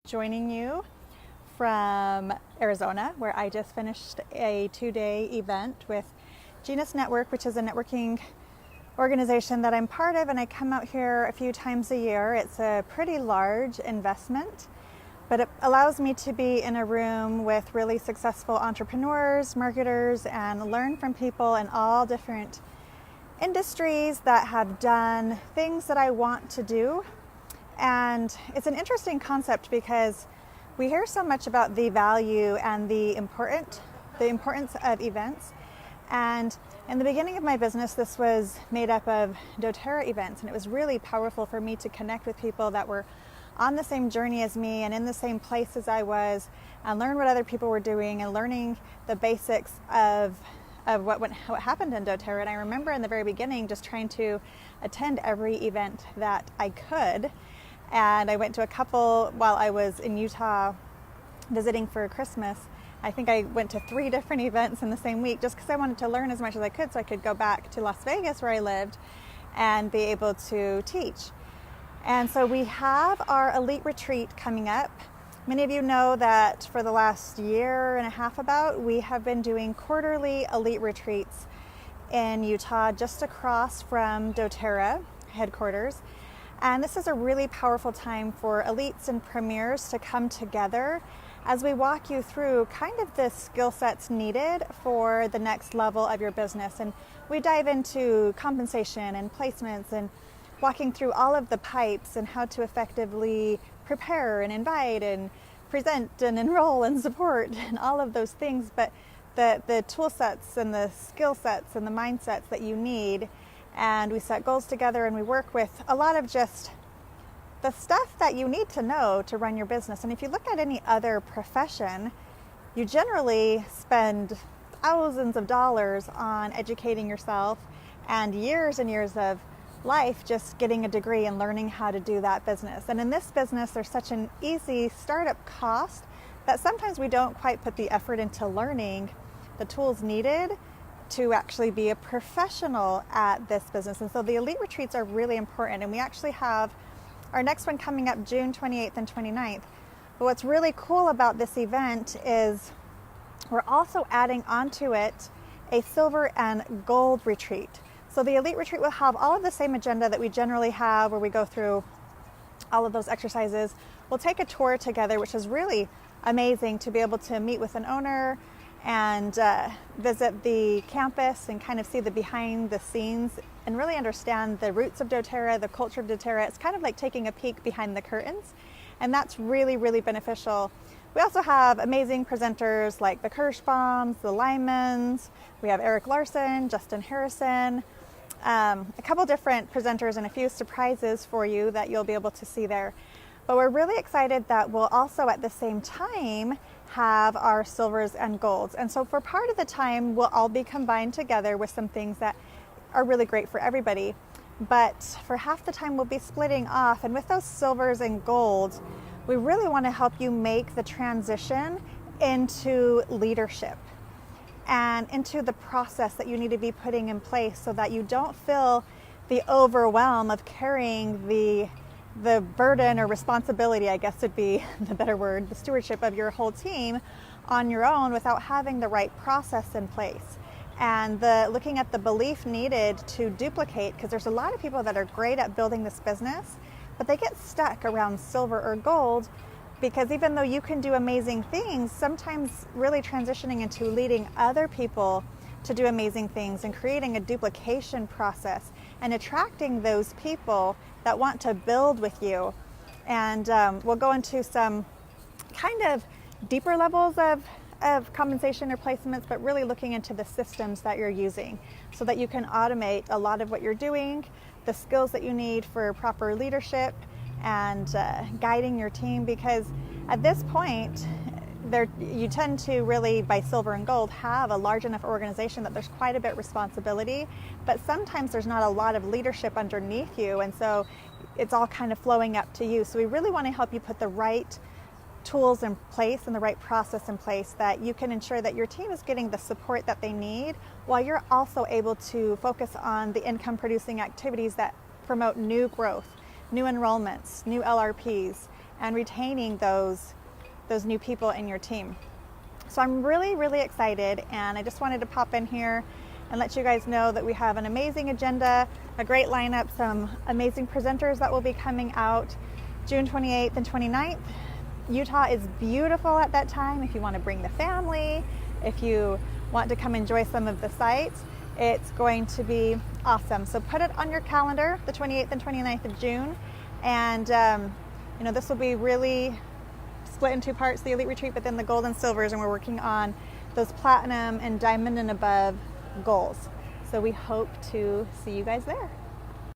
joining you from Arizona, where I just finished a 2-day event with Genus Network, which is a networking organization that I'm part of, and I come out here a few times a year. It's a pretty large investment, but it allows me to be in a room with really successful entrepreneurs, marketers, and learn from people in all different industries that have done things that I want to do. And it's an interesting concept because we hear so much about the value and the importance of events. And in the beginning of my business, this was made up of doTERRA events, and it was really powerful for me to connect with people that were on the same journey as me and in the same place as I was, and learn what other people were doing and learning the basics of what happened in doTERRA. And I remember in the very beginning just trying to attend every event that I could. And I went to a couple while I was in Utah visiting for Christmas. I think I went to 3 different events in the same week just because I wanted to learn as much as I could so I could go back to Las Vegas where I lived and be able to teach. And so we have our elite retreat coming up. Many of you know that for the last year and a half we have been doing quarterly elite retreats in Utah just across from doTERRA headquarters. And this is a really powerful time for elites and premiers to come together as we walk you through kind of the skill sets needed for the next level of your business. And we dive into compensation and placements and walking through all of the pipes and how to effectively prepare and invite and present and enroll and support and all of those things. But the tool sets and the skill sets and the mindsets that you need. And we set goals together and we work with a lot of just the stuff that you need to know to run your business. And if you look at any other profession, you generally spend thousands of dollars on educating yourself and years of life just getting a degree and learning how to do that business. And in this business, there's such an easy startup cost that sometimes we don't quite put the effort into learning the tools needed to actually be a professional at this business. And so the elite retreats are really important, and we actually have our next one coming up June 28th and 29th. But what's really cool about this event is we're also adding onto it a silver and gold retreat. So the elite retreat will have all of the same agenda that we generally have, where we go through all of those exercises. We'll take a tour together, which is really amazing to be able to meet with an owner and visit the campus and kind of see the behind the scenes and really understand the roots of doTERRA, the culture of doTERRA. It's kind of like taking a peek behind the curtains, and that's really, really beneficial. We also have amazing presenters like the Kirschbaums, the Lymans. We have Eric Larson, Justin Harrison, a couple different presenters and a few surprises for you that you'll be able to see there. But we're really excited that we'll also at the same time have our silvers and golds. And so for part of the time, we'll all be combined together with some things that are really great for everybody. But for half the time, we'll be splitting off. And with those silvers and golds, we really want to help you make the transition into leadership and into the process that you need to be putting in place so that you don't feel the overwhelm of carrying the burden or responsibility, I guess would be the better word, the stewardship of your whole team on your own without having the right process in place. And looking at the belief needed to duplicate, because there's a lot of people that are great at building this business, but they get stuck around silver or gold, because even though you can do amazing things, sometimes really transitioning into leading other people to do amazing things and creating a duplication process and attracting those people that want to build with you. And we'll go into some kind of deeper levels of compensation or placements, but really looking into the systems that you're using so that you can automate a lot of what you're doing, the skills that you need for proper leadership and guiding your team. Because at this point, you tend to really, by silver and gold, have a large enough organization that there's quite a bit of responsibility, but sometimes there's not a lot of leadership underneath you, and so it's all kind of flowing up to you. So we really want to help you put the right tools in place and the right process in place that you can ensure that your team is getting the support that they need while you're also able to focus on the income producing activities that promote new growth, new enrollments, new LRPs, and retaining those new people in your team. So I'm really, really excited, and I just wanted to pop in here and let you guys know that we have an amazing agenda, a great lineup, some amazing presenters that will be coming out June 28th and 29th. Utah is beautiful at that time. If you want to bring the family, if you want to come enjoy some of the sites, it's going to be awesome. So put it on your calendar, the 28th and 29th of June. And this will be really split in two parts, the Elite Retreat, but then the Gold and Silvers, and we're working on those Platinum and Diamond and above goals. So we hope to see you guys there.